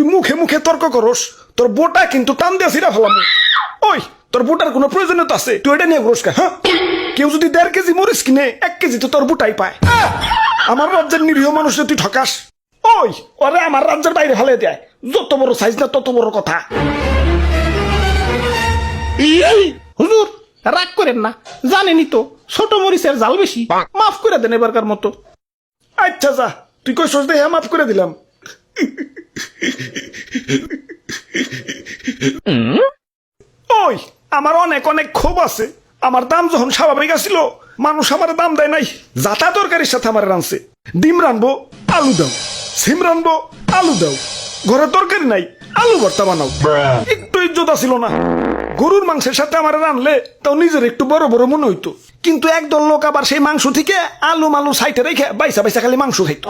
তুই মুখে মুখে তর্ক করস, তোর বোটা কিন্তু টান দিয়ে ছিঁড়া ফেলাম। ওই তোর বোটার কোনো প্রয়োজনীয়তা আছে? তুই এটা নিয়ে ঘুরস কা? হ্যাঁ, কেউ যদি 1.5 কেজি মরিচ কিনে 1 কেজি তো তোর বোটাই পায়। আমার রাজ্যের নিরীহ মানুষে তুই ঠকাস। ওই ওরে আমার রাজ্যের বাইরে ফেলে দেয়, যত বড় সাইজ না তত বড় কথা। হুজুর রাগ করেন না, জানেনই তো ছোট মরিচের জাল বেশি, মাফ করে দেন এবারকার মতো। আচ্ছা যা, তুই কই সোজ দেখে মাফ করে দিলাম। ওই আমার অনেক অনেক ক্ষোভ আছে। আমার দাম যখন স্বাভাবিক আসিল, মানুষ আমার দাম দেয় নাই। যাতা তরকারির সাথে আমার রানছে। ডিম রানবো, আলু দাও। সিম রানবো, আলু দাও। ঘরে তরকারি নাই, আলু ভর্তা বানাও। একটু ইজ্জত ছিল না। গরুর মাংসের সাথে আমার রানলে তাও নিজের একটু বড় বড় মনে হইতো, কিন্তু একদল লোক আবার সেই মাংস থেকে আলু মালু সাইটে রেখে বাইসা বাইসা খালি মাংস খাইতো।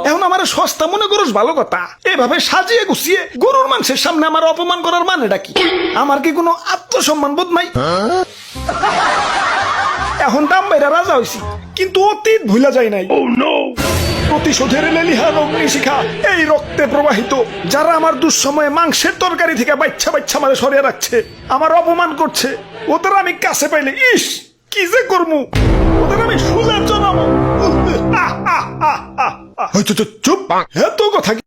এখন আমার সস্তা মনে করস ভালো কথা, এভাবে সাজিয়ে গুছিয়ে গরুর মাংসের সামনে আমার অপমান করার মানেটা কি? আমার কি কোনো আত্মসম্মান বোধ নাই? এখন দাম বাইরা রাজা হইছি, কিন্তু অতীত ভুলা যায় নাই। প্রতিশোধের লেলিহান অগ্নিশিখা এই রক্তে প্রবাহিত। যারা আমার দুঃসময়ে মাংসের তরকারি থেকে বাচ্চা বাচ্চা আমারে সরিয়ে রাখছে, আমার অপমান করছে, ওদের আমি কাছে পাইলে ইস কি যে করমু, ওদের আমি সুলের জনাবো। চুপ, এত কথা